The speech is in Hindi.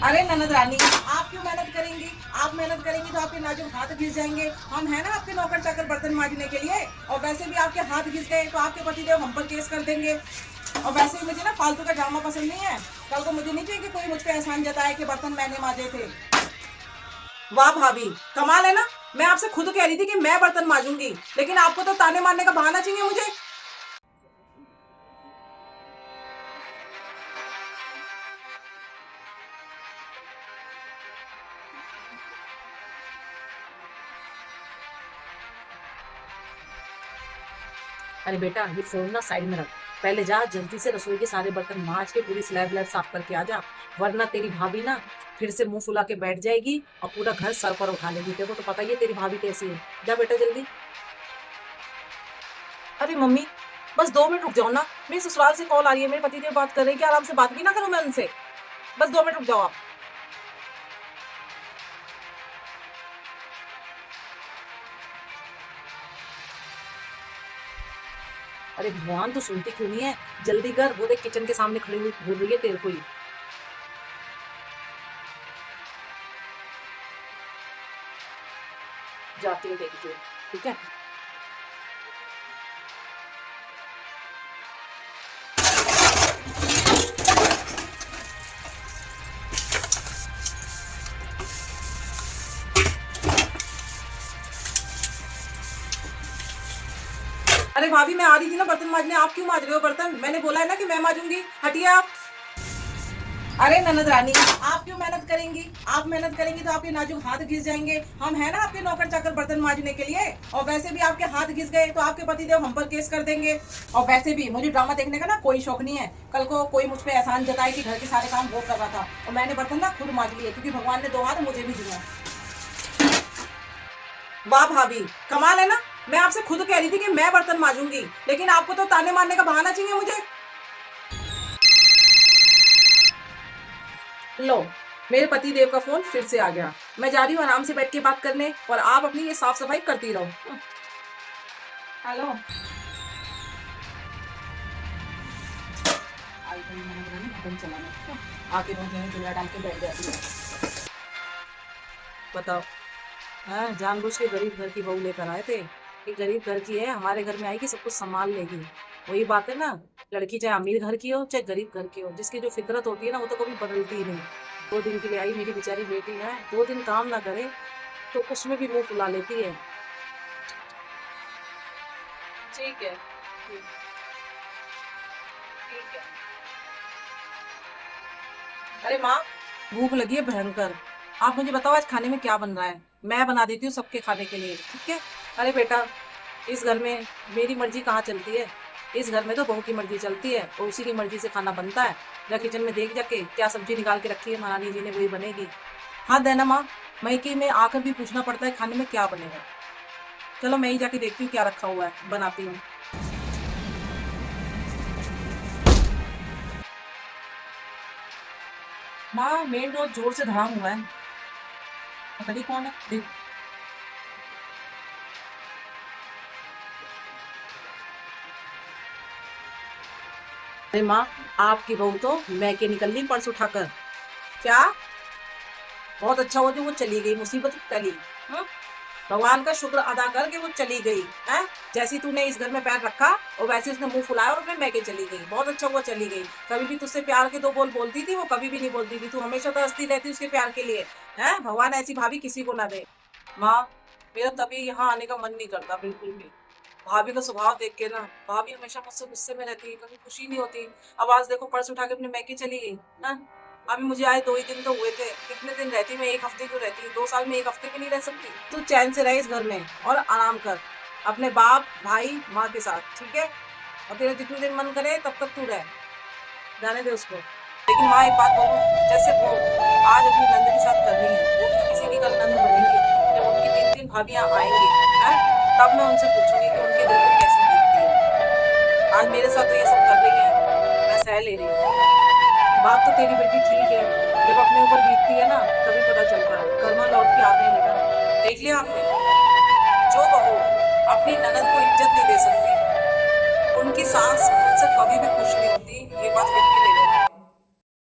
अरे ननद रानी, आप क्यों मेहनत करेंगी? आप मेहनत करेंगी तो आपके नाजुक हाथ घिस जाएंगे। हम है ना आपके नौकर चाकर बर्तन मांजने के लिए। और वैसे भी आपके हाथ घिस गए तो आपके पतिदेव हम पर केस कर देंगे। और वैसे भी मुझे ना फालतू का ड्रामा पसंद नहीं है। कल को मुझे नहीं चाहिए कि कोई मुझ पे एहसान जताए कि बर्तन मैंने मांजे थे। वाह भाभी, कमाल है ना। मैं आपसे खुद कह रही थी कि मैं बर्तन मांजूंगी, लेकिन आपको तो ताने मारने का बहाना चाहिए मुझे। अरे बेटा, ये फोन ना साइड में रख। पहले जा जल्दी से रसोई के सारे बर्तन मांज के पूरी स्लैब व्लैब साफ करके आ जा। वरना तेरी भाभी ना फिर से मुंह फुला के बैठ जाएगी और पूरा घर सर पर उठा लेगी। तेरे को तो पता ही है तेरी भाभी कैसी है। जा बेटा जल्दी। अरे मम्मी, बस 2 मिनट रुक जाओ ना। मेरे ससुराल से कॉल आ रही है, मेरे पति देव बात कर रहे हैं कि आराम से बात भी ना करूं मैं उनसे। बस 2 मिनट रुक जाओ आप। अरे भगवान, तो सुनती क्यों नहीं है? जल्दी कर, वो देख किचन के सामने खड़ी हुई बोल रही है तेरे को ही। जाती हूँ देखती हूँ। ठीक है। अरे भाभी, मैं आ रही थी ना बर्तन मांजने। आप क्यों मांज रहे हो बर्तन? मैंने बोला है ना कि मैं मांजूंगी। हटिए आप। अरे ननद रानी, आप क्यों मेहनत करेंगी? आप मेहनत करेंगी तो आपके नाजुक हाथ घिस जाएंगे। हम है ना आपके नौकर चाकर बर्तन मांजने के लिए। और वैसे भी आपके हाथ घिस गए तो आपके पतिदेव हम पर केस कर देंगे। और वैसे भी मुझे ड्रामा देखने का ना कोई शौक नहीं है। कल को कोई मुझ पे एहसान जताए कि घर के सारे काम वो कर रहा था और मैंने बर्तन ना खुद मांज लिए, क्योंकि भगवान ने 2 हाथ मुझे भी दिए। वाह भाभी, कमाल है ना। मैं आपसे खुद कह रही थी कि मैं बर्तन मांजूंगी, लेकिन आपको तो ताने मारने का बहाना चाहिए मुझे। लो, मेरे पति देव का फोन फिर से आ गया। मैं जा रही हूँ आराम से बैठ के बात करने, और आप अपनी ये साफ सफाई करती रहो। हेलो। आई गई मैंने बनाने बटन चलाना। आके रोज नया चूल्हा डाल के बैठ जाती है। बताओ। हाँ, जानबूझ के गरीब घर की बहू लेकर आए थे। ये गरीब घर की है, हमारे घर में आएगी सब कुछ संभाल लेगी। वही बात है ना। लड़की चाहे अमीर घर की हो चाहे गरीब घर की हो, जिसकी जो फितरत होती है ना वो तो कभी बदलती ही नहीं। 2 दिन के लिए आई मेरी बेचारी बेटी है, 2 दिन काम ना करे तो उसमें भी मुंह फुला लेती है। ठीक है। ठीक। ठीक है। अरे माँ, भूख लगी है भयंकर। आप मुझे बताओ आज खाने में क्या बन रहा है? मैं बना देती हूँ सबके खाने के लिए, ठीक है? अरे बेटा, इस घर में मेरी मर्जी कहाँ चलती है? इस घर में तो बहू की मर्जी चलती है और उसी की मर्जी से खाना बनता है। या किचन में देख जाके क्या सब्जी निकाल के रखी है महारानी जी ने वही बनेगी। हाँ देना माँ, मैके में आकर भी पूछना पड़ता है खाने में क्या बनेगा। चलो मैं ही जाके देखती हूँ क्या रखा हुआ है, बनाती हूँ। माँ, मेन डोर जोर से धड़ा हुआ है। पता नहीं कौन है, देख। अरे माँ, आपकी बहू तो मैके निकल ली पर्स उठाकर। क्या? बहुत अच्छा हुआ जो वो चली गई, मुसीबत टली। हम्म? भगवान का शुक्र अदा कर कि वो चली गई है। जैसी तूने इस घर में पैर रखा और वैसे उसने मुंह फुलाया और अपने मैके चली गई। बहुत अच्छा हुआ चली गई। कभी भी तुझसे प्यार के 2 बोल बोलती थी, वो कभी भी नहीं बोलती थी। तू हमेशा तो हंसती रहती उसके प्यार के लिए। है, भगवान ऐसी भाभी किसी को ना दे। माँ, मेरा तभी यहाँ आने का मन नहीं करता बिल्कुल भी। भाभी का स्वभाव देख के ना, भाभी हमेशा मुझसे गुस्से में रहती है, कभी खुशी नहीं होती। अब आज देखो पर्स उठा के अपने मैके चली गई ना। अभी मुझे आए 2 ही दिन तो हुए थे। कितने दिन रहती मैं? 1 हफ्ते क्यों रहती? 2 साल में 1 हफ्ते भी नहीं रह सकती? तू चैन से रहे इस घर में और आराम कर अपने बाप भाई माँ के साथ, ठीक है? और तेरा जितने दिन मन करे तब तक तू रह, जाने दे उसको। लेकिन माँ, एक बात बोलूं, जैसे वो आज अपनी नंद के साथ कर रही है, वो भी तो किसी की कल नंद बनेगी। जब उनकी 3 3 भाभियां आएंगी, हैं, तब मैं उनसे पूछूंगी कि उनके दिल को कैसी बीतती है। आज मेरे साथ तो ये सब कर रही है, मैं सह ले रही हूँ। बात तो तेरी बेटी ठीक है, जब अपने ऊपर बीतती है ना तभी पता चलता है, कर्मा लौट के आते हैं बेटा। देख लिया आपने, जो बहू अपनी ननद को इज्जत नहीं दे सकती, उनकी सास उनसे कभी भी खुश नहीं होती। ये बात